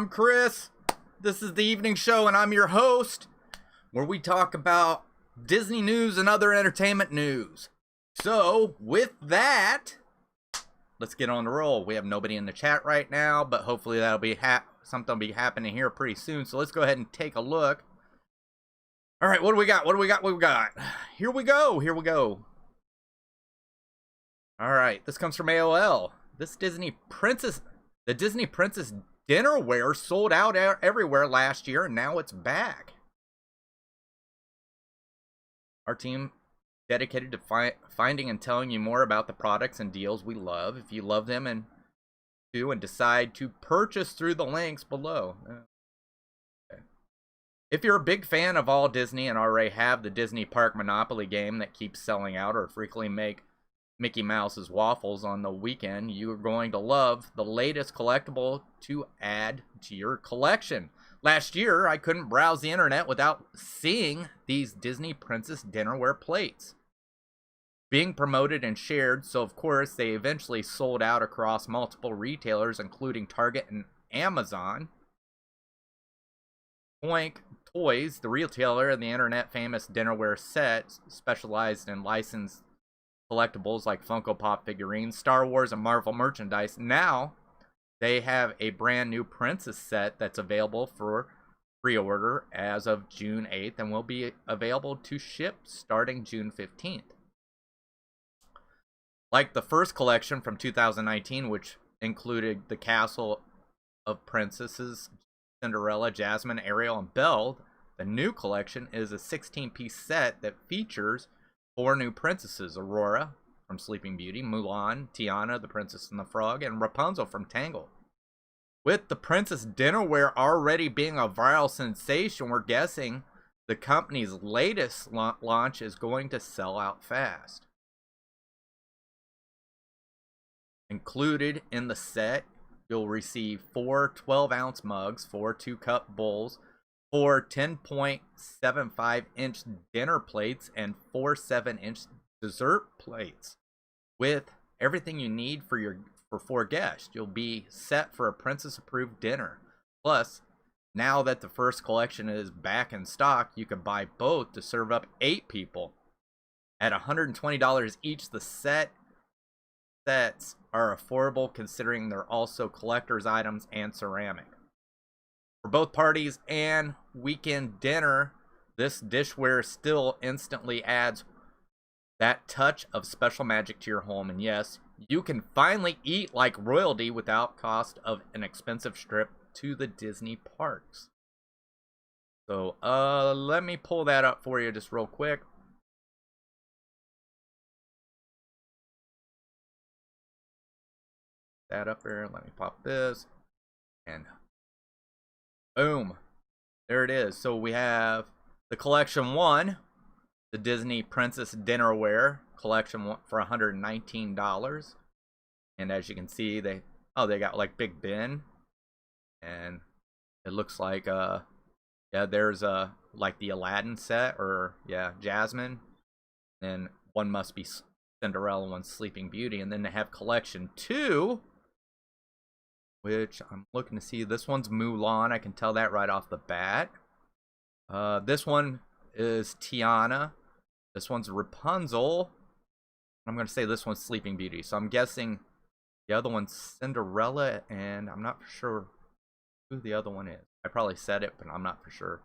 I'm Chris. This is the evening show, and I'm your host, where we talk about Disney news and other entertainment news. So, with that, let's get on the roll. We have nobody in the chat right now, but hopefully that'll be something will be happening here pretty soon. So let's go ahead and take a look. All right, what do we got? What do we got? What do we got? Here we go. Here we go. All right, this comes from AOL. The Disney Princess dinnerware sold out everywhere last year, and now it's back. Our team dedicated to finding and telling you more about the products and deals we love. If you love them and decide to purchase through the links below. Okay. If you're a big fan of all Disney and already have the Disney Park Monopoly game that keeps selling out or frequently make Mickey Mouse's waffles on the weekend, you're going to love the latest collectible to add to your collection. Last year, I couldn't browse the internet without seeing these Disney Princess dinnerware plates being promoted and shared, so of course they eventually sold out across multiple retailers, including Target and Amazon. Oink Toys, the retailer and the internet famous dinnerware sets, specialized in licensed collectibles like Funko Pop figurines, Star Wars, and Marvel merchandise. Now they have a brand new Princess set that's available for pre-order as of June 8th and will be available to ship starting June 15th. Like the first collection from 2019, which included the Castle of Princesses, Cinderella, Jasmine, Ariel, and Belle, the new collection is a 16-piece set that features 4 new princesses: Aurora from Sleeping Beauty, Mulan, Tiana, the Princess and the Frog, and Rapunzel from Tangled. With the Princess dinnerware already being a viral sensation, we're guessing the company's latest launch is going to sell out fast. Included in the set, you'll receive 4 12-ounce mugs, 4 2-cup bowls, 4 10.75-inch dinner plates, and 4 7-inch dessert plates. With everything you need for 4 guests, you'll be set for a princess-approved dinner. Plus, now that the first collection is back in stock, you can buy both to serve up 8 people. At $120 each, the sets are affordable considering they're also collector's items and ceramic. For both parties and weekend dinner, this dishware still instantly adds that touch of special magic to your home. And yes, you can finally eat like royalty without cost of an expensive trip to the Disney parks. So, let me pull that up for you just real quick. That up there. Let me pop this. And boom. There it is. So we have the collection 1, the Disney Princess dinnerware collection for $119. And as you can see, they got like Big Ben, and it looks like there's like the Aladdin set, or Jasmine. Then one must be Cinderella, one's Sleeping Beauty, and then they have collection 2, which I'm looking to see. This one's Mulan. I can tell that right off the bat. This one is Tiana. This one's Rapunzel. I'm going to say this one's Sleeping Beauty. So I'm guessing the other one's Cinderella, and I'm not sure who the other one is. I probably said it, but I'm not for sure.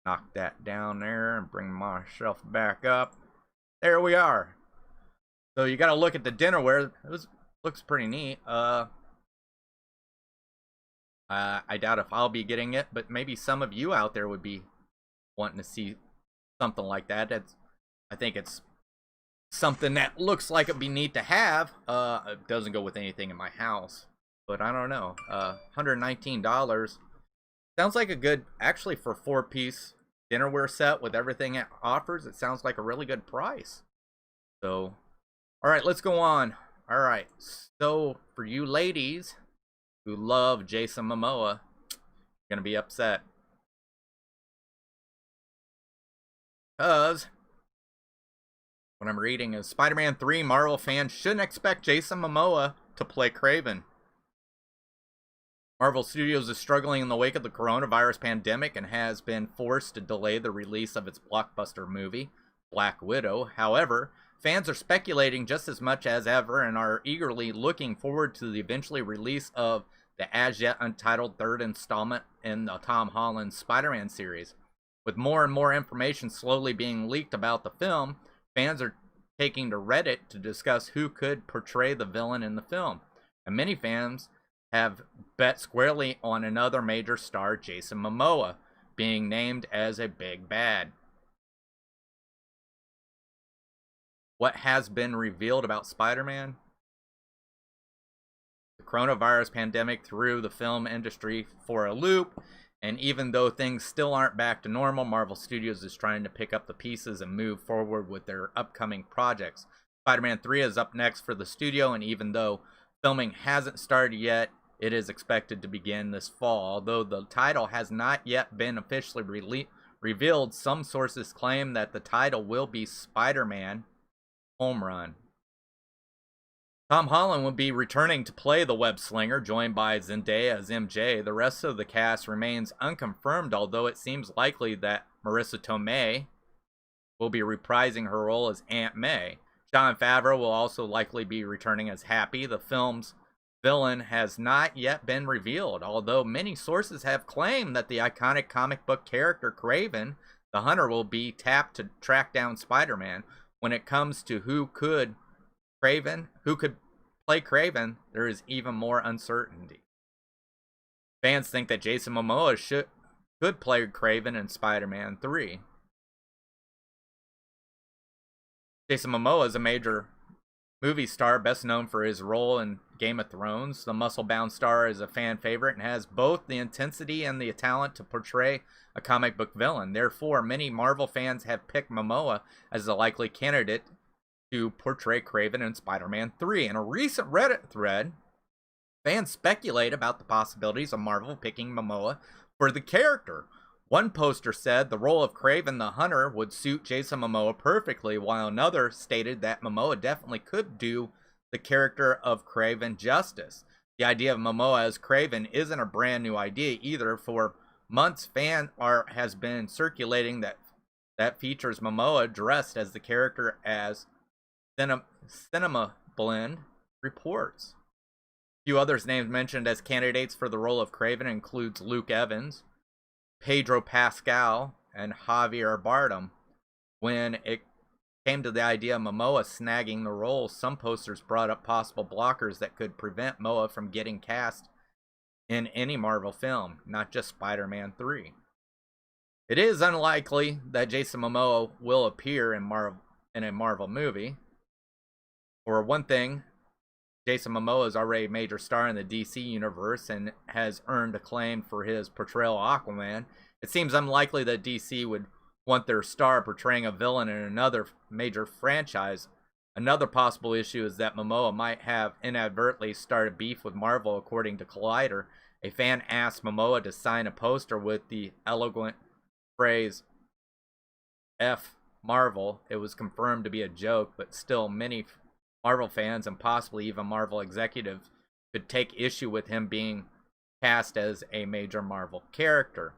Knock that down there and bring my shelf back up. There we are. So you got to look at the dinnerware. It looks pretty neat. I doubt if I'll be getting it, but maybe some of you out there would be wanting to see something like that. I think it's something that looks like it'd be neat to have. It doesn't go with anything in my house, but I don't know. $119 sounds like a good, actually, for 4-piece dinnerware set with everything it offers. It sounds like a really good price. So, all right, let's go on. All right, so for you ladies who love Jason Momoa, you're gonna be upset. Because what I'm reading is Spider-Man 3 Marvel fans shouldn't expect Jason Momoa to play Kraven. Marvel Studios is struggling in the wake of the coronavirus pandemic and has been forced to delay the release of its blockbuster movie, Black Widow. However, fans are speculating just as much as ever and are eagerly looking forward to the eventual release of the as yet untitled third installment in the Tom Holland Spider-Man series. With more and more information slowly being leaked about the film, fans are taking to Reddit to discuss who could portray the villain in the film. And many fans have bet squarely on another major star, Jason Momoa, being named as a big bad. What has been revealed about Spider-Man? The coronavirus pandemic threw the film industry for a loop, and even though things still aren't back to normal, Marvel Studios is trying to pick up the pieces and move forward with their upcoming projects. Spider-Man 3 is up next for the studio, and even though filming hasn't started yet, it is expected to begin this fall. Although the title has not yet been officially revealed, some sources claim that the title will be Spider-Man Home Run. Tom Holland will be returning to play the web slinger, joined by Zendaya as MJ. The rest of the cast remains unconfirmed, although it seems likely that Marissa Tomei will be reprising her role as Aunt May. Jon Favreau will also likely be returning as Happy. The film's villain has not yet been revealed, although many sources have claimed that the iconic comic book character Kraven, the Hunter, will be tapped to track down Spider-Man. When it comes to who could play Kraven, there is even more uncertainty. Fans think that Jason Momoa could play Kraven in Spider-Man 3. Jason Momoa is a major movie star, best known for his role in Game of Thrones. The muscle-bound star is a fan favorite and has both the intensity and the talent to portray a comic book villain. Therefore, many Marvel fans have picked Momoa as a likely candidate to portray Kraven in Spider-Man 3. In a recent Reddit thread, fans speculate about the possibilities of Marvel picking Momoa for the character. One poster said the role of Kraven the Hunter would suit Jason Momoa perfectly, while another stated that Momoa definitely could do the character of Kraven justice. The idea of Momoa as Kraven isn't a brand new idea either. For months, fan art has been circulating that features Momoa dressed as the character, as Cinema Blend reports. A few others names mentioned as candidates for the role of Kraven includes Luke Evans, Pedro Pascal, and Javier Bardem. When it came to the idea of Momoa snagging the role, some posters brought up possible blockers that could prevent Momoa from getting cast in any Marvel film, not just Spider-Man 3. It is unlikely that Jason Momoa will appear in a Marvel movie. For one thing, Jason Momoa is already a major star in the DC universe and has earned acclaim for his portrayal of Aquaman. It seems unlikely that DC would want their star portraying a villain in another major franchise. Another possible issue is that Momoa might have inadvertently started beef with Marvel, according to Collider. A fan asked Momoa to sign a poster with the eloquent phrase F Marvel. It was confirmed to be a joke, but still many Marvel fans and possibly even Marvel executives could take issue with him being cast as a major Marvel character.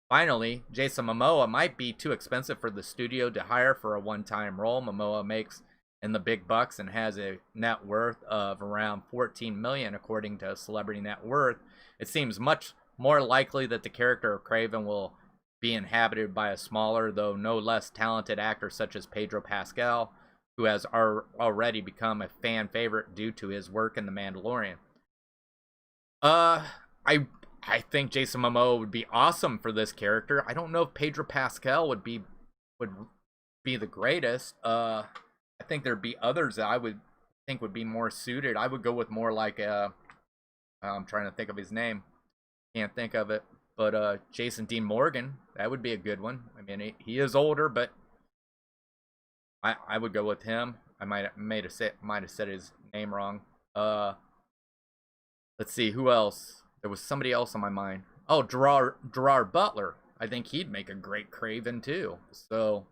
Finally, Jason Momoa might be too expensive for the studio to hire for a one-time role. Momoa makes in the big bucks and has a net worth of around $14 million, according to Celebrity Net Worth. It seems much more likely that the character of Kraven will be inhabited by a smaller, though no less talented actor such as Pedro Pascal, who has already become a fan favorite due to his work in The Mandalorian. I think Jason Momoa would be awesome for this character. I don't know if Pedro Pascal would be the greatest. I think there'd be others that I would think would be more suited. I would go with more like I'm trying to think of his name. Can't think of it. But Jason Dean Morgan, that would be a good one. I mean, he is older, but I would go with him. I might have said his name wrong. Let's see, who else? There was somebody else on my mind. Oh, Gerard Butler. I think he'd make a great Kraven too. So,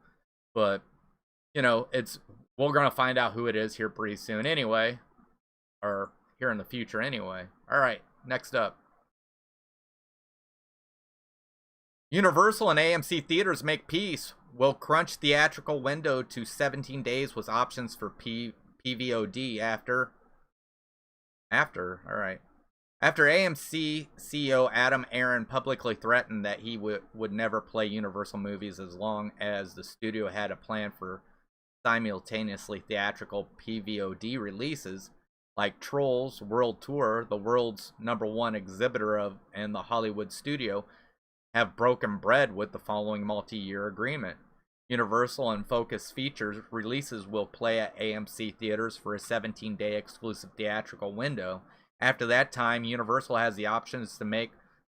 but we're gonna find out who it is here pretty soon anyway, or here in the future anyway. All right, next up. Universal and AMC theaters make peace. Will crunch theatrical window to 17 days with options for PVOD after. All right. After AMC CEO Adam Aron publicly threatened that he would never play Universal movies as long as the studio had a plan for simultaneously theatrical PVOD releases, like Trolls World Tour, the world's #1 exhibitor of and the Hollywood studio, have broken bread with the following multi-year agreement. Universal and Focus Features releases will play at AMC theaters for a 17-day exclusive theatrical window. After that time, Universal has the options to make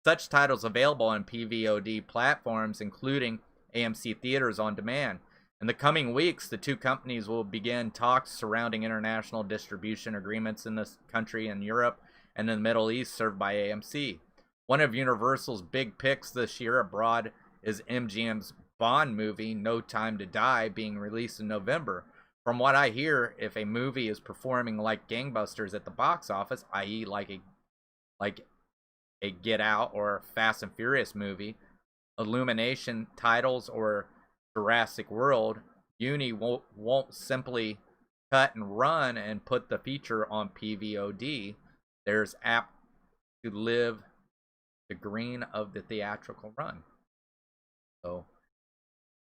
such titles available on PVOD platforms, including AMC Theaters on Demand. In the coming weeks, the two companies will begin talks surrounding international distribution agreements in this country and Europe and in the Middle East served by AMC. One of Universal's big picks this year abroad is MGM's Bond movie, No Time to Die, being released in November. From what I hear, if a movie is performing like gangbusters at the box office, i.e. like a Get Out or Fast and Furious movie, Illumination titles, or Jurassic World, Uni won't simply cut and run and put the feature on PVOD. There's apt to live the green of the theatrical run. So,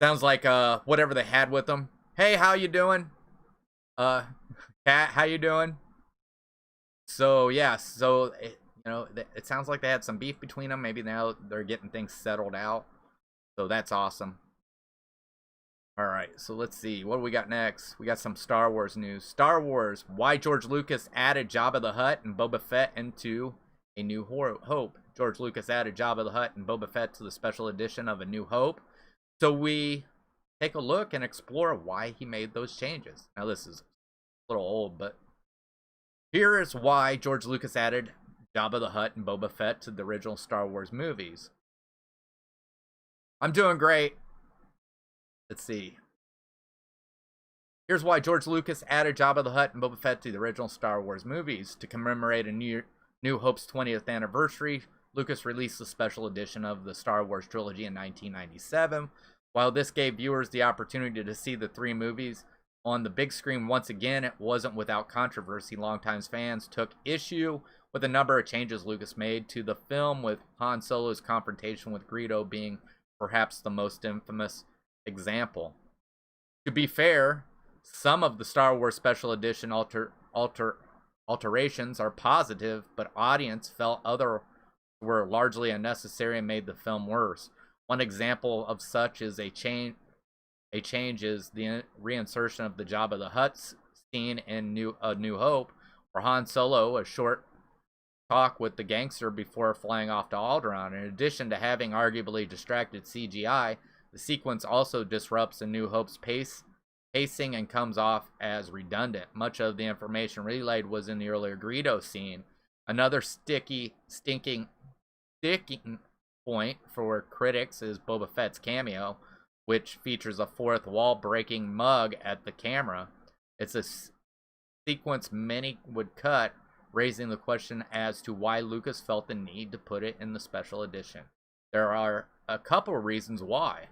sounds like whatever they had with them. Hey, how you doing? Kat, how you doing? So yeah, so it sounds like they had some beef between them. Maybe now they're getting things settled out. So that's awesome. All right, so let's see what do we got next. We got some Star Wars news. Star Wars: why George Lucas added Jabba the Hutt and Boba Fett into A New Hope. George Lucas added Jabba the Hutt and Boba Fett to the special edition of A New Hope. So we take a look and explore why he made those changes. Now this is a little old, but here is why George Lucas added Jabba the Hutt and Boba Fett to the original Star Wars movies. I'm doing great. Let's see. Here's why George Lucas added Jabba the Hutt and Boba Fett to the original Star Wars movies. To commemorate a New Hope's 20th anniversary, Lucas released a special edition of the Star Wars trilogy in 1997. While this gave viewers the opportunity to see the three movies on the big screen once again, it wasn't without controversy. Longtime fans took issue with a number of changes Lucas made to the film, with Han Solo's confrontation with Greedo being perhaps the most infamous example. To be fair, some of the Star Wars Special Edition alterations are positive, but audience felt other were largely unnecessary and made the film worse. One example of such is a change is the reinsertion of the Jabba the Hutt scene in New Hope, where Han Solo, a short talk with the gangster before flying off to Alderaan. In addition to having arguably distracted CGI, the sequence also disrupts A New Hope's pacing and comes off as redundant. Much of the information relayed was in the earlier Greedo scene. Another sticking point for critics is Boba Fett's cameo, which features a fourth wall-breaking mug at the camera. It's a sequence many would cut, raising the question as to why Lucas felt the need to put it in the special edition. There are a couple of reasons why.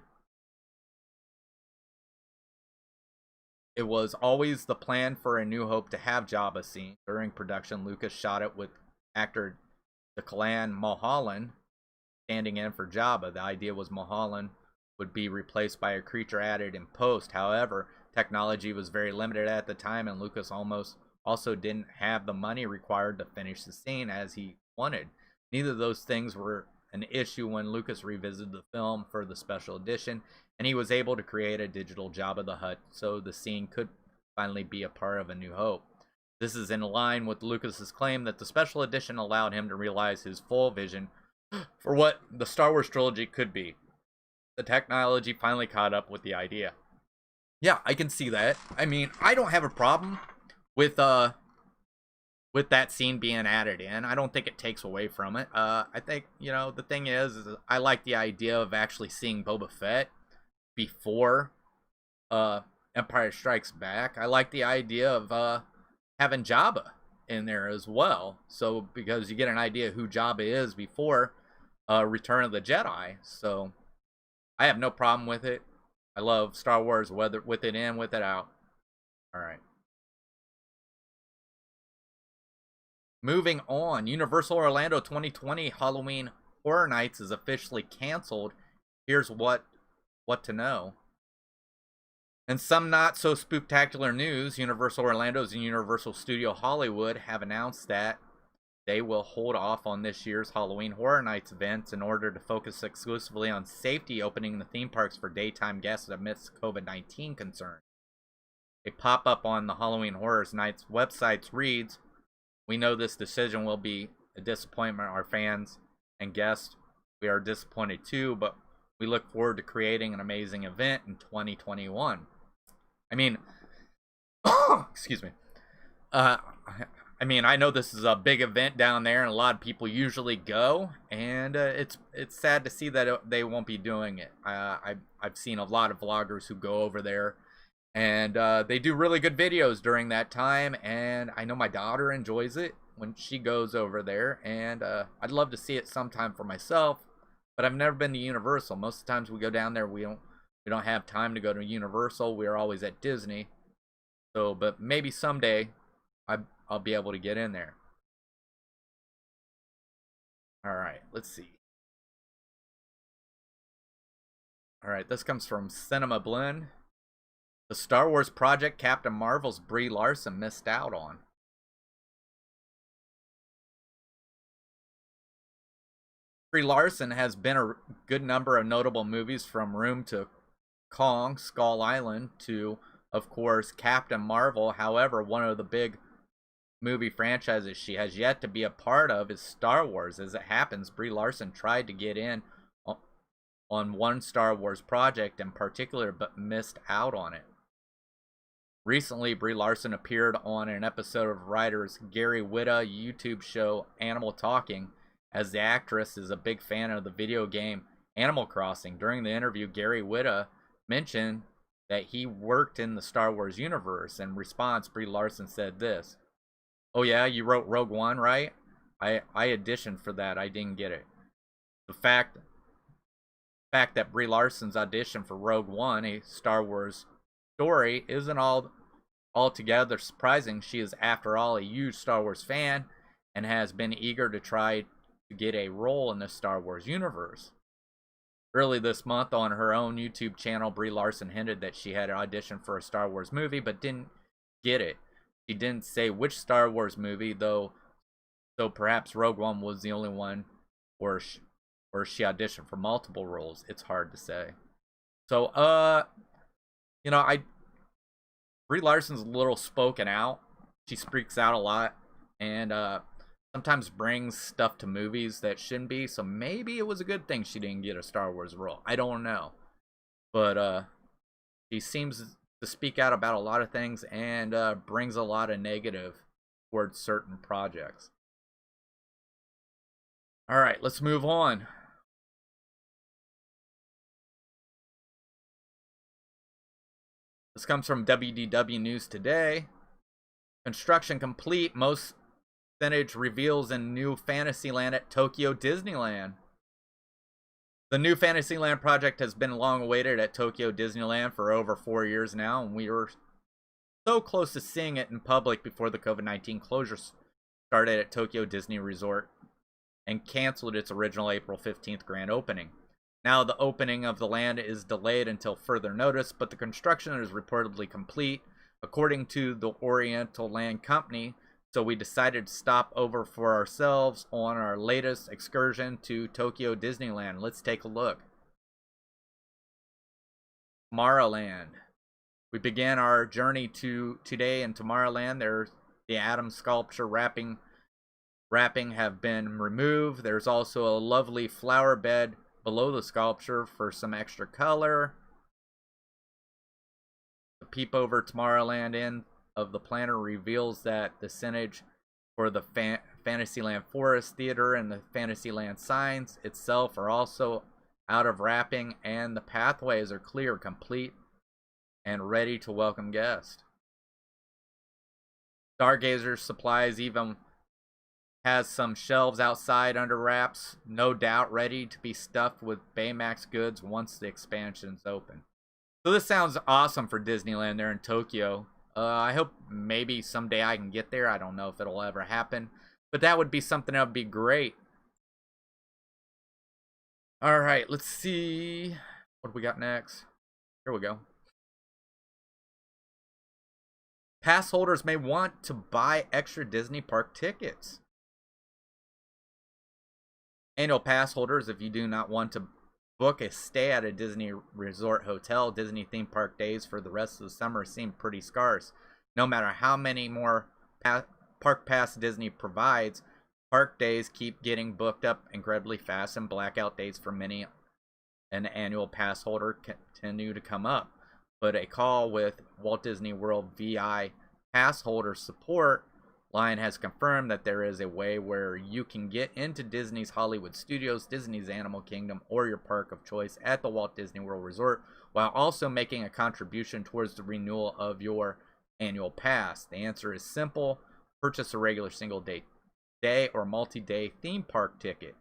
It was always the plan for A New Hope to have Jabba scene. During production, Lucas shot it with actor Declan Mulholland standing in for Jabba. The idea was Mulholland would be replaced by a creature added in post. However, technology was very limited at the time, and Lucas also didn't have the money required to finish the scene as he wanted. Neither of those things were an issue when Lucas revisited the film for the special edition, and he was able to create a digital Jabba the Hutt so the scene could finally be a part of A New Hope. This is in line with Lucas's claim that the special edition allowed him to realize his full vision for what the Star Wars trilogy could be. The technology finally caught up with the idea. Yeah, I can see that. I mean, I don't have a problem with that scene being added in. I don't think it takes away from it. I think, the thing is I like the idea of actually seeing Boba Fett before Empire Strikes Back. I like the idea of having Jabba in there as well. So, because you get an idea who Jabba is before Return of the Jedi. So, I have no problem with it. I love Star Wars, whether with it in, with it out. All right. Moving on, Universal Orlando 2020 Halloween Horror Nights is officially canceled. Here's what to know. In some not so spooktacular news, Universal Orlando's and Universal Studio Hollywood have announced that they will hold off on this year's Halloween Horror Nights events in order to focus exclusively on safety opening the theme parks for daytime guests amidst COVID-19 concerns. A pop-up on the Halloween Horror Nights website reads, "We know this decision will be a disappointment to our fans and guests. We are disappointed too, but we look forward to creating an amazing event in 2021. I mean, excuse me. I know this is a big event down there, and a lot of people usually go, and it's sad to see that they won't be doing it. I've seen a lot of vloggers who go over there, and they do really good videos during that time, and I know my daughter enjoys it when she goes over there, and I'd love to see it sometime for myself, but I've never been to Universal. Most of the times we go down there, we don't have time to go to Universal. We're always at Disney. So, but maybe someday I'll be able to get in there. All right, let's see. All right, this comes from Cinema Blend. The Star Wars project Captain Marvel's Brie Larson missed out on. Brie Larson has been a good number of notable movies, from Room to Kong, Skull Island to, of course, Captain Marvel. However, one of the big movie franchises she has yet to be a part of is Star Wars. As it happens, Brie Larson tried to get in on one Star Wars project in particular, but missed out on it. Recently, Brie Larson appeared on an episode of writers Gary Whitta YouTube show Animal Talking, as the actress is a big fan of the video game Animal Crossing. During the interview, Gary Whitta mentioned that he worked in the Star Wars universe. In response, Brie Larson said this: "Oh yeah, you wrote Rogue One, right? I auditioned for that. I didn't get it." The fact that Brie Larson's audition for Rogue One, a Star Wars story, isn't altogether surprising. She is, after all, a huge Star Wars fan and has been eager to try to get a role in the Star Wars universe. Early this month, on her own YouTube channel, Brie Larson hinted that she had auditioned for a Star Wars movie but didn't get it. She didn't say which Star Wars movie, though, so perhaps Rogue One was the only one, or she auditioned for multiple roles. It's hard to say. So, Brie Larson's a little spoken out. She speaks out a lot, and sometimes brings stuff to movies that shouldn't be. So maybe it was a good thing she didn't get a Star Wars role. I don't know, but she seems to speak out about a lot of things, and brings a lot of negative towards certain projects. All right, let's move on. This comes from WDW News Today. Construction complete. Most percentage reveals in new Fantasyland at Tokyo Disneyland. The new Fantasyland project has been long awaited at Tokyo Disneyland for over 4 years now, and we were so close to seeing it in public before the COVID-19 closures started at Tokyo Disney Resort and canceled its original April 15th grand opening. Now the opening of the land is delayed until further notice, but the construction is reportedly complete, according to the Oriental Land Company. So we decided to stop over for ourselves on our latest excursion to Tokyo Disneyland. Let's take a look. Tomorrowland. We began our journey today in Tomorrowland. There's the Atom sculpture wrapping have been removed. There's also a lovely flower bed below the sculpture for some extra color. The peep over Tomorrowland end of the planner reveals that the signage for the Fantasyland Forest Theater and the Fantasyland signs itself are also out of wrapping, and the pathways are clear, complete, and ready to welcome guests. Stargazer supplies even has some shelves outside under wraps, no doubt ready to be stuffed with Baymax goods once the expansion's open. So this sounds awesome for Disneyland there in Tokyo. I hope maybe someday I can get there. I don't know if it'll ever happen, but that would be something that would be great. All right, let's see what we got next. Here we go. Pass holders may want to buy extra Disney park tickets. Annual pass holders, if you do not want to book a stay at a Disney resort hotel, Disney theme park days for the rest of the summer seem pretty scarce. No matter how many more park pass Disney provides, park days keep getting booked up incredibly fast, and blackout dates for many an annual pass holder continue to come up. But a call with Walt Disney World VI pass holder support line has confirmed that there is a way where you can get into Disney's Hollywood Studios, Disney's Animal Kingdom, or your park of choice at the Walt Disney World Resort, while also making a contribution towards the renewal of your annual pass. The answer is simple: purchase a regular single day or multi-day theme park ticket.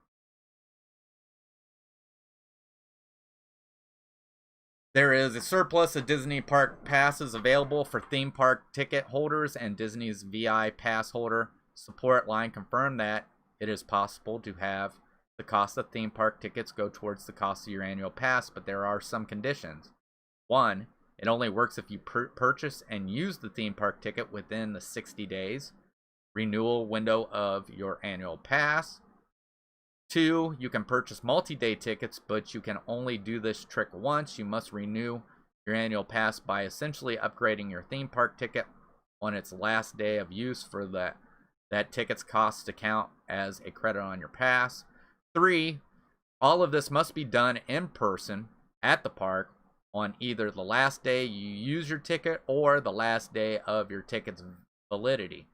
There is a surplus of Disney park passes available for theme park ticket holders, and Disney's VI pass holder support line confirmed that it is possible to have the cost of theme park tickets go towards the cost of your annual pass, but there are some conditions. 1. It only works if you purchase and use the theme park ticket within the 60 days renewal window of your annual pass. 2, you can purchase multi-day tickets, but you can only do this trick once. You must renew your annual pass by essentially upgrading your theme park ticket on its last day of use for that ticket's cost to count as a credit on your pass. 3, all of this must be done in person at the park on either the last day you use your ticket or the last day of your ticket's validity.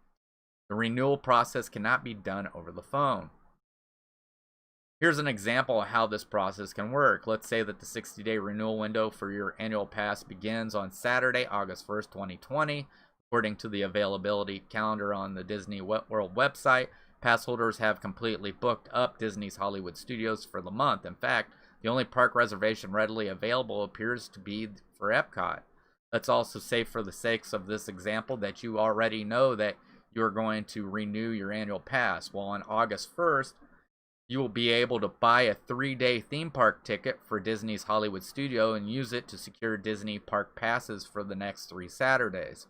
The renewal process cannot be done over the phone. Here's an example of how this process can work. Let's say that the 60-day renewal window for your annual pass begins on Saturday, August 1st, 2020. According to the availability calendar on the Disney World website, pass holders have completely booked up Disney's Hollywood Studios for the month. In fact, the only park reservation readily available appears to be for Epcot. Let's also say, for the sakes of this example, that you already know that you are going to renew your annual pass. Well, on August 1st, you will be able to buy a 3-day theme park ticket for Disney's Hollywood Studio and use it to secure Disney park passes for the next 3 Saturdays.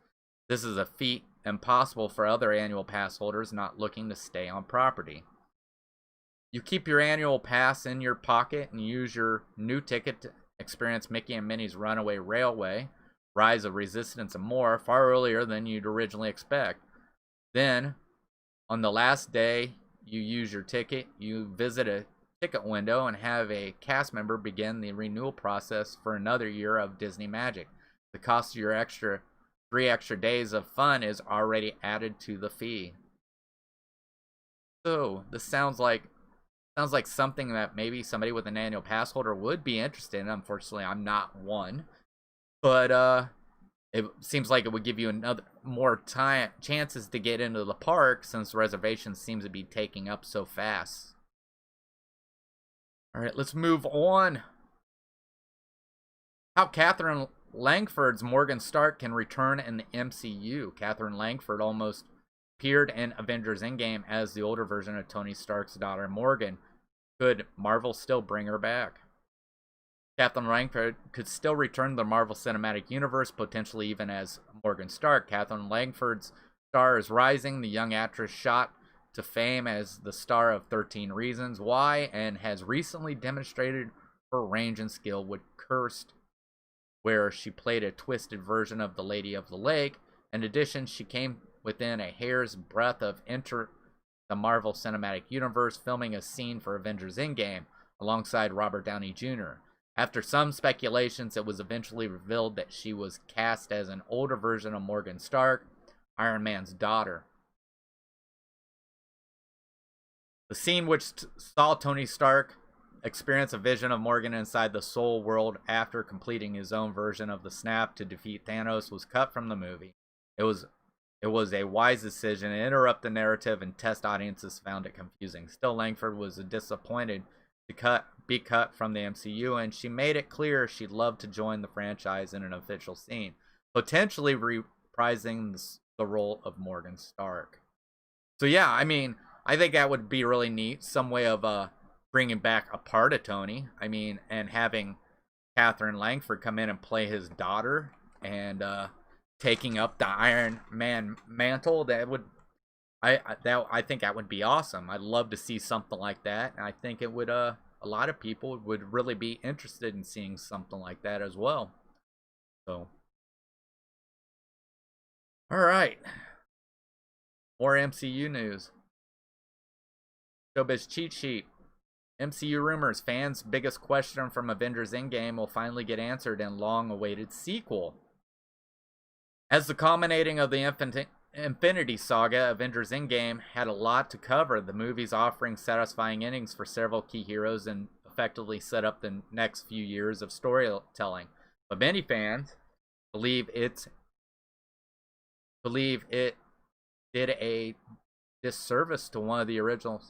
This is a feat impossible for other annual pass holders not looking to stay on property. You keep your annual pass in your pocket and use your new ticket to experience Mickey and Minnie's Runaway Railway, Rise of Resistance, and more far earlier than you'd originally expect. Then, on the last day you use your ticket, you visit a ticket window and have a cast member begin the renewal process for another year of Disney Magic. The cost of your 3 extra days of fun is already added to the fee. So this sounds like something that maybe somebody with an annual pass holder would be interested in. Unfortunately, I'm not one, but it seems like it would give you more chances to get into the park, since reservations seem to be taking up so fast. All right, let's move on. How Katherine Langford's Morgan Stark can return in the MCU. Katherine Langford almost appeared in Avengers Endgame as the older version of Tony Stark's daughter Morgan. Could Marvel still bring her back? Katherine Langford could still return to the Marvel Cinematic Universe, potentially even as Morgan Stark. Katherine Langford's star is rising. The young actress shot to fame as the star of 13 Reasons Why and has recently demonstrated her range and skill with Cursed, where she played a twisted version of the Lady of the Lake. In addition, she came within a hair's breadth of enter the Marvel Cinematic Universe, filming a scene for Avengers Endgame alongside Robert Downey Jr. After some speculations, it was eventually revealed that she was cast as an older version of Morgan Stark, Iron Man's daughter. The scene which saw Tony Stark experience a vision of Morgan inside the Soul World after completing his own version of the snap to defeat Thanos was cut from the movie. It it was a wise decision to interrupt the narrative and test audiences found it confusing. Still, Langford was disappointed to be cut from the MCU, and she made it clear she'd love to join the franchise in an official scene, potentially reprising the role of Morgan Stark. So yeah, I mean, I think that would be really neat. Some way of bringing back a part of Tony. I mean, and having Katherine Langford come in and play his daughter and taking up the Iron Man mantle. That would I think that would be awesome. I'd love to see something like that. And I think it would a lot of people would really be interested in seeing something like that as well. So all right. More MCU news. Showbiz cheat sheet. MCU Rumors. Fans' biggest question from Avengers Endgame will finally get answered in long-awaited sequel. As the culminating of the Infinity Saga, Avengers Endgame had a lot to cover. The movie's offering satisfying endings for several key heroes and effectively set up the next few years of storytelling. But many fans believe it did a disservice to one of the original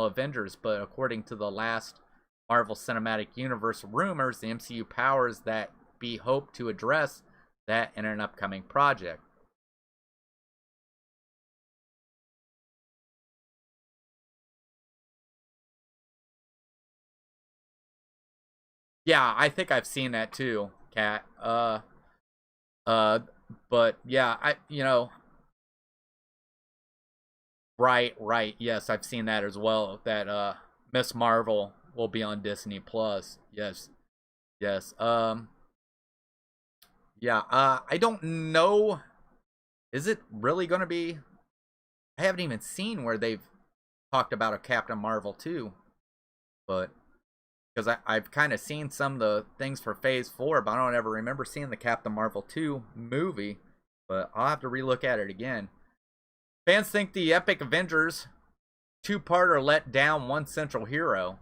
Avengers. But according to the last Marvel Cinematic Universe rumors, the MCU powers that be hope to address that in an upcoming project. Yeah, I think I've seen that too, Kat. But yeah, right. Yes, I've seen that as well. That Miss Marvel will be on Disney Plus. Yes. Yeah. I don't know. Is it really going to be? I haven't even seen where they've talked about a Captain Marvel 2, but because I've kind of seen some of the things for Phase 4, but I don't ever remember seeing the Captain Marvel 2 movie. But I'll have to relook at it again. Fans think the epic Avengers two-parter let down one central hero.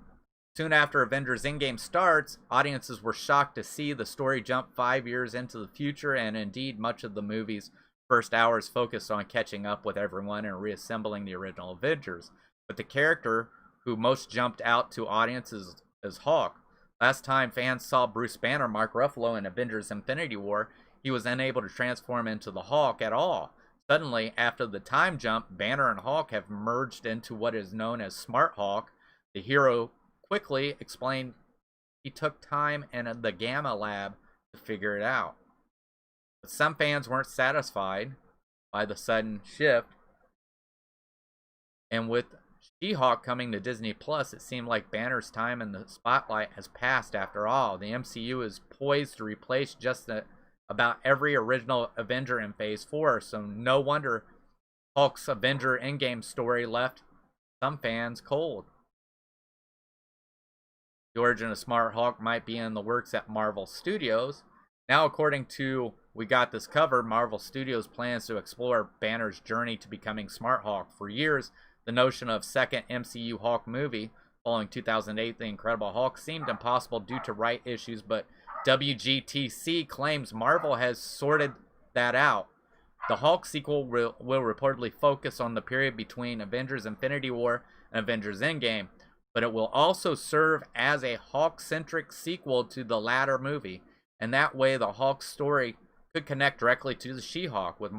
Soon after Avengers Endgame starts, audiences were shocked to see the story jump 5 years into the future, and indeed much of the movie's first hours focused on catching up with everyone and reassembling the original Avengers. But the character who most jumped out to audiences is Hulk. Last time fans saw Bruce Banner, Mark Ruffalo, in Avengers Infinity War, he was unable to transform into the Hulk at all. Suddenly, after the time jump, Banner and Hulk have merged into what is known as Smart Hulk. The hero quickly explained he took time in the Gamma Lab to figure it out. But some fans weren't satisfied by the sudden shift, and with She-Hulk coming to Disney Plus, it seemed like Banner's time in the spotlight has passed after all. The MCU is poised to replace just about every original Avenger in Phase 4, so no wonder Hulk's Avenger Endgame story left some fans cold. The origin of Smart Hulk might be in the works at Marvel Studios. Now, according to We Got This Covered, Marvel Studios plans to explore Banner's journey to becoming Smart Hulk. For years, the notion of second MCU Hulk movie following 2008 The Incredible Hulk seemed impossible due to right issues, but WGTC claims Marvel has sorted that out. The Hulk sequel will reportedly focus on the period between Avengers Infinity War and Avengers Endgame, but it will also serve as a Hulk-centric sequel to the latter movie, and that way the Hulk story could connect directly to the She-Hulk, with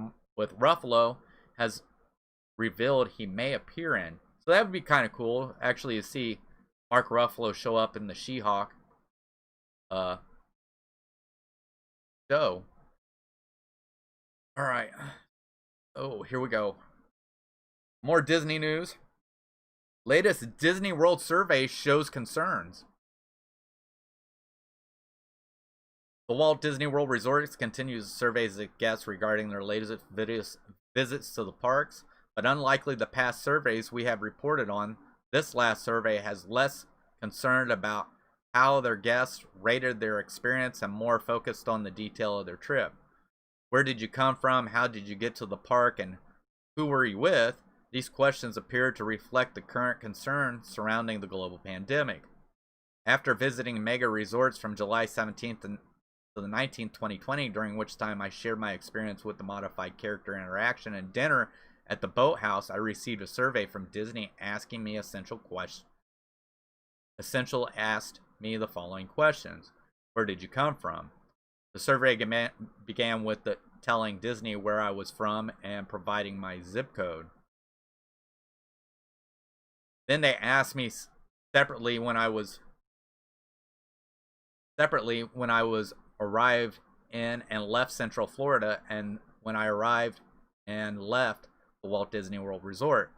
Ruffalo has revealed he may appear in. So that would be kind of cool, actually, to see Mark Ruffalo show up in the She-Hulk show. Alright. Oh, here we go. More Disney news. Latest Disney World survey shows concerns. The Walt Disney World Resorts continues to survey guests regarding their latest visits to the parks, but unlikely the past surveys we have reported on, this last survey has less concerned about how their guests rated their experience and more focused on the detail of their trip. Where did you come from? How did you get to the park? And who were you with? These questions appear to reflect the current concern surrounding the global pandemic. After visiting mega resorts from July 17th to the 19th, 2020, during which time I shared my experience with the modified character interaction and dinner at the boathouse. I received a survey from Disney asking me Essential asked me the following questions. Where did you come from? The survey began with telling Disney where I was from and providing my zip code. Then they asked me separately when I was arrived in and left Central Florida, and when I arrived and left the Walt Disney World Resort.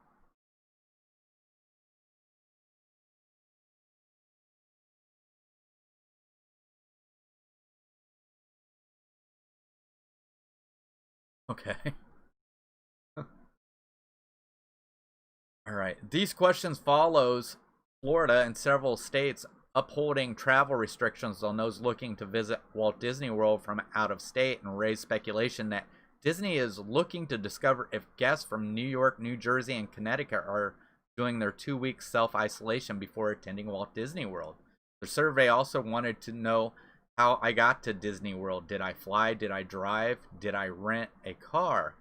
Okay. All right. These questions follows Florida and several states upholding travel restrictions on those looking to visit Walt Disney World from out of state, and raise speculation that Disney is looking to discover if guests from New York, New Jersey, and Connecticut are doing their 2-week self-isolation before attending Walt Disney World. The survey also wanted to know how I got to Disney World. Did I fly? Did I drive? Did I rent a car?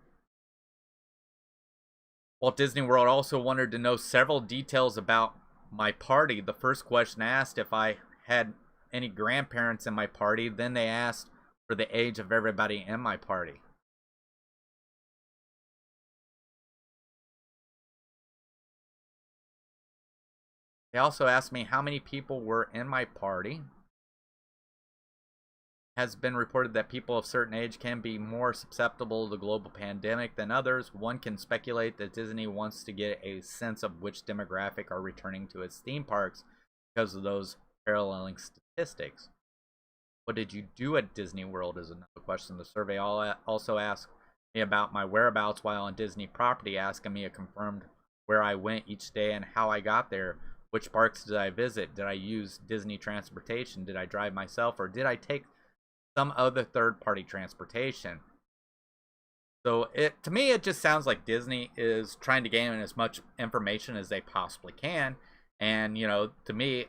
Walt Disney World also wanted to know several details about my party. The first question asked if I had any grandparents in my party. Then they asked for the age of everybody in my party. They also asked me how many people were in my party. Has been reported that people of certain age can be more susceptible to the global pandemic than others. One can speculate that Disney wants to get a sense of which demographic are returning to its theme parks because of those paralleling statistics. What did you do at Disney World is another question. The survey also asked me about my whereabouts while on Disney property, asking me confirmed where I went each day and how I got there. Which parks did I visit? Did I use Disney transportation? Did I drive myself, or did I take some other third-party transportation? So to me, it just sounds like Disney is trying to gain as much information as they possibly can. And, you know, to me,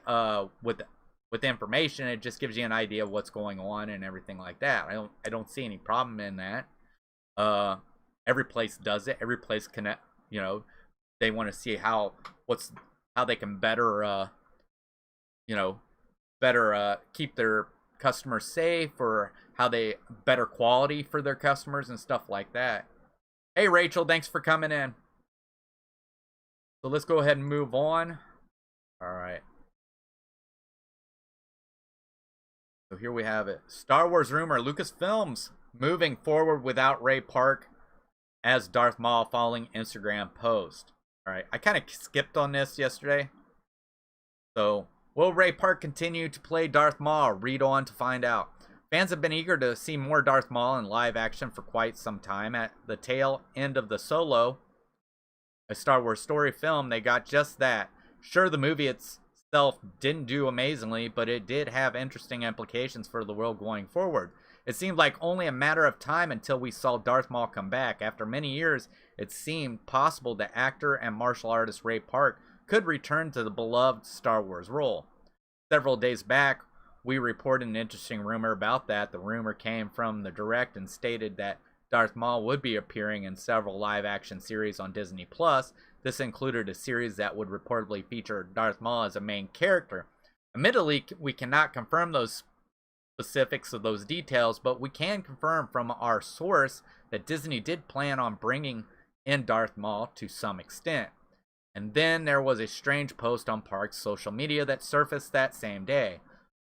with information, it just gives you an idea of what's going on and everything like that. I don't see any problem in that. Every place does it. Every place they want to see how they can better keep their customers safe, or how they better quality for their customers and stuff like that. Hey Rachel, thanks for coming in. So let's go ahead and move on. All right. So here we have it. Star Wars rumor: Lucasfilms moving forward without Ray Park as Darth Maul following Instagram post. All right, I kind of skipped on this yesterday. So, will Ray Park continue to play Darth Maul? Read on to find out. Fans have been eager to see more Darth Maul in live action for quite some time. At the tail end of the Solo, a Star Wars story film, they got just that. Sure, the movie itself didn't do amazingly, but it did have interesting implications for the world going forward. It seemed like only a matter of time until we saw Darth Maul come back. After many years, it seemed possible that actor and martial artist Ray Park could return to the beloved Star Wars role. Several days back, we reported an interesting rumor about that. The rumor came from the Direct and stated that Darth Maul would be appearing in several live-action series on Disney+. This included a series that would reportedly feature Darth Maul as a main character. Admittedly, we cannot confirm those specifics of those details, but we can confirm from our source that Disney did plan on bringing in Darth Maul to some extent. And then there was a strange post on Park's social media that surfaced that same day.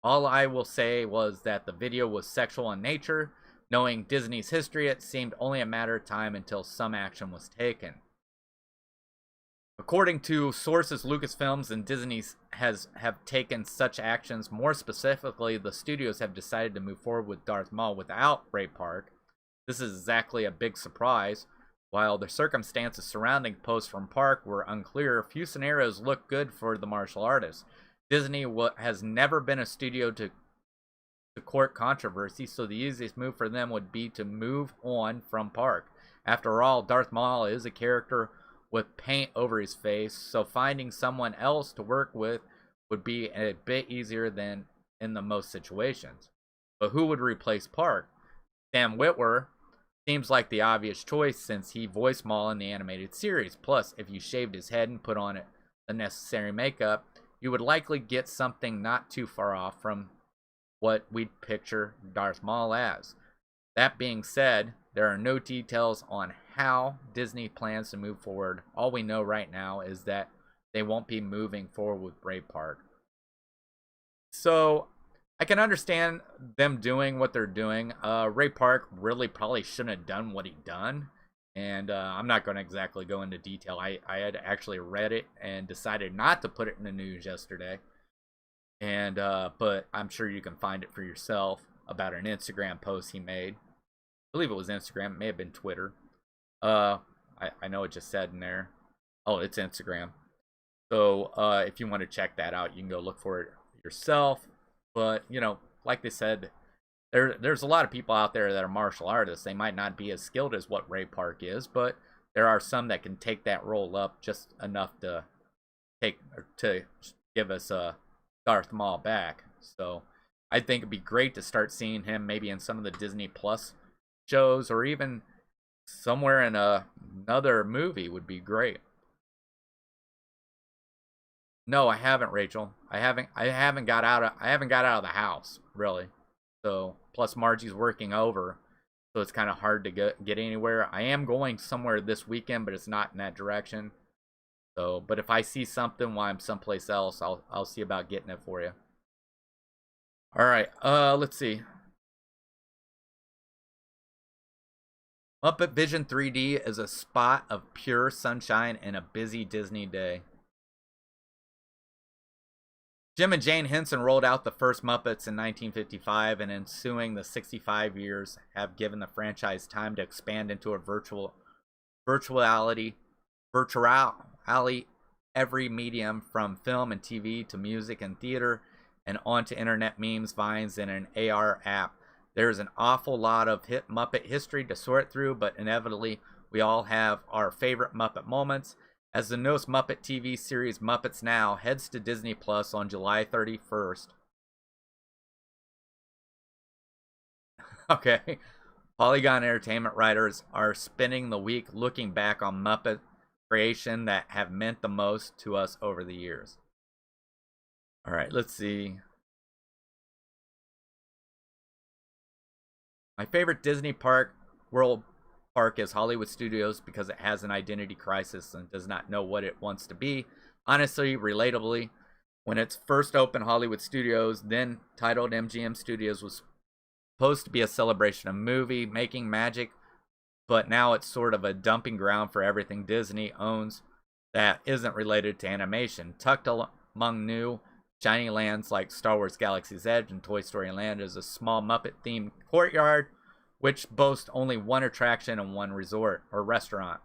All I will say was that the video was sexual in nature. Knowing Disney's history, it seemed only a matter of time until some action was taken. According to sources, Lucasfilms and Disney have taken such actions. More specifically, the studios have decided to move forward with Darth Maul without Ray Park. This is exactly a big surprise. While the circumstances surrounding posts from Park were unclear, a few scenarios look good for the martial artist. Disney has never been a studio to court controversy, so the easiest move for them would be to move on from Park. After all, Darth Maul is a character with paint over his face, so finding someone else to work with would be a bit easier than in the most situations. But who would replace Park? Sam Witwer seems like the obvious choice since he voiced Maul in the animated series. Plus, if you shaved his head and put on it the necessary makeup, you would likely get something not too far off from what we'd picture Darth Maul as. That being said, there are no details on how Disney plans to move forward. All we know right now is that they won't be moving forward with Bray Park. So I can understand them doing what they're doing. Ray Park really probably shouldn't have done what he done. And I'm not going to exactly go into detail. I had actually read it and decided not to put it in the news yesterday. And but I'm sure you can find it for yourself about an Instagram post he made. I believe it was Instagram. It may have been Twitter. I know it just said in there. Oh, it's Instagram. So if you want to check that out, you can go look for it yourself. But, you know, like they said, there's a lot of people out there that are martial artists. They might not be as skilled as what Ray Park is, but there are some that can take that role up just enough to give us Darth Maul back. So I think it'd be great to start seeing him maybe in some of the Disney Plus shows, or even somewhere in another movie would be great. No, I haven't, Rachel. I haven't got out of the house, really. So plus Margie's working over, so it's kind of hard to get anywhere. I am going somewhere this weekend, but it's not in that direction. So, but if I see something while I'm someplace else, I'll see about getting it for you. All right, let's see. Muppet Vision 3D is a spot of pure sunshine in a busy Disney day. Jim and Jane Henson rolled out the first Muppets in 1955, and ensuing the 65 years have given the franchise time to expand into a virtuality every medium from film and TV to music and theater and onto internet memes, vines, and an AR app. There's an awful lot of hit Muppet history to sort through, but inevitably we all have our favorite Muppet moments. As the newest Muppet TV series Muppets Now heads to Disney Plus on July 31st. Okay. Polygon Entertainment writers are spending the week looking back on Muppet creation that have meant the most to us over the years. All right, let's see. My favorite Disney World Park is Hollywood Studios because it has an identity crisis and does not know what it wants to be. Honestly, relatably, when its first opened, Hollywood Studios, then titled MGM Studios, was supposed to be a celebration of movie making magic, but now it's sort of a dumping ground for everything Disney owns that isn't related to animation. Tucked among new shiny lands like Star Wars Galaxy's Edge and Toy Story Land is a small Muppet-themed courtyard which boasts only one attraction and one resort or restaurant.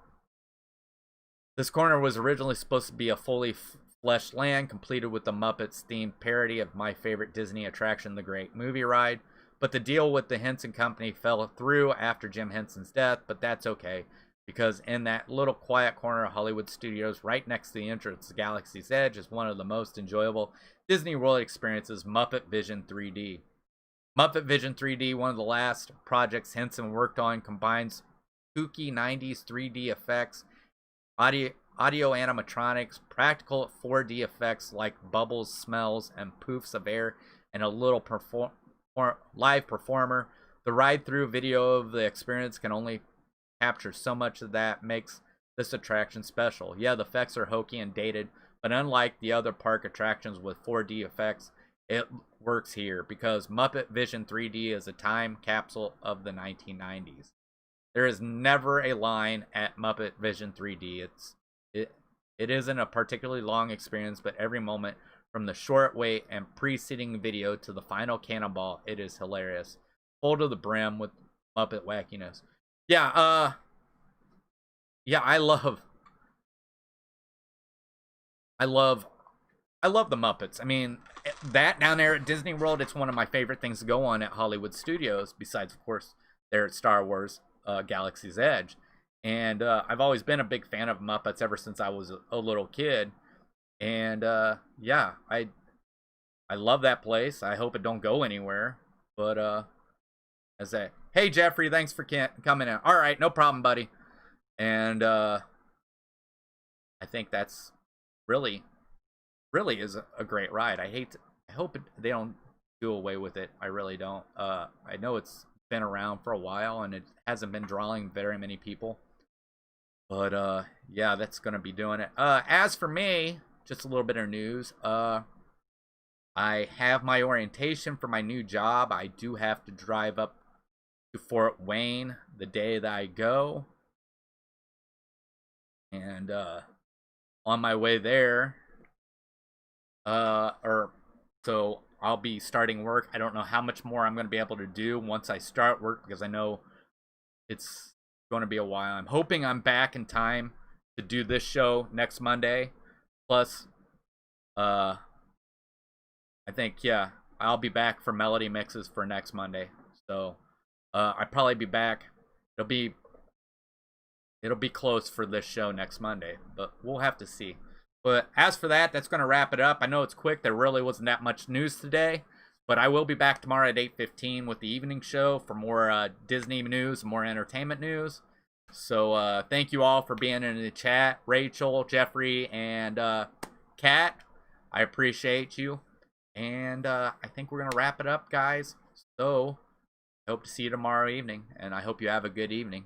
This corner was originally supposed to be a fully fleshed land, completed with the Muppets themed parody of my favorite Disney attraction, The Great Movie Ride, but the deal with the Henson Company fell through after Jim Henson's death, but that's okay, because in that little quiet corner of Hollywood Studios, right next to the entrance to Galaxy's Edge, is one of the most enjoyable Disney World experiences, Muppet Vision 3D. Muppet Vision 3D, one of the last projects Henson worked on, combines kooky 90s 3D effects, audio animatronics, practical 4D effects like bubbles, smells, and poofs of air, and a little live performer. The ride-through video of the experience can only capture so much of that makes this attraction special. Yeah, the effects are hokey and dated, but unlike the other park attractions with 4D effects, it works here because Muppet Vision 3D is a time capsule of the 1990s. There is never a line at Muppet Vision 3D. It isn't a particularly long experience, but every moment from the short wait and preceding video to the final cannonball, it is hilarious. Full to the brim with Muppet wackiness. Yeah, I love the Muppets. I mean, that down there at Disney World, it's one of my favorite things to go on at Hollywood Studios, besides, of course, there at Star Wars Galaxy's Edge. And I've always been a big fan of Muppets ever since I was a little kid. And yeah, I love that place. I hope it don't go anywhere. But I say, hey Jeffrey, thanks for coming in. All right, no problem, buddy. And I think that's really is a great ride. I hope they don't do away with it. I really don't. I know it's been around for a while and it hasn't been drawing very many people. But yeah, that's gonna be doing it. As for me, just a little bit of news. I have my orientation for my new job. I do have to drive up to Fort Wayne the day that I go. And on my way there, so I'll be starting work. I don't know how much more I'm going to be able to do once I start work because I know it's going to be a while. I'm hoping I'm back in time to do this show next Monday. Plus, I think, yeah, I'll be back for Melody Mixes for next Monday. So, I'll probably be back. It'll be close for this show next Monday, but we'll have to see. But as for that, that's going to wrap it up. I know it's quick. There really wasn't that much news today, but I will be back tomorrow at 8:15 with the evening show for more Disney news, more entertainment news. So thank you all for being in the chat. Rachel, Jeffrey, and Kat, I appreciate you. And I think we're going to wrap it up, guys. So I hope to see you tomorrow evening, and I hope you have a good evening.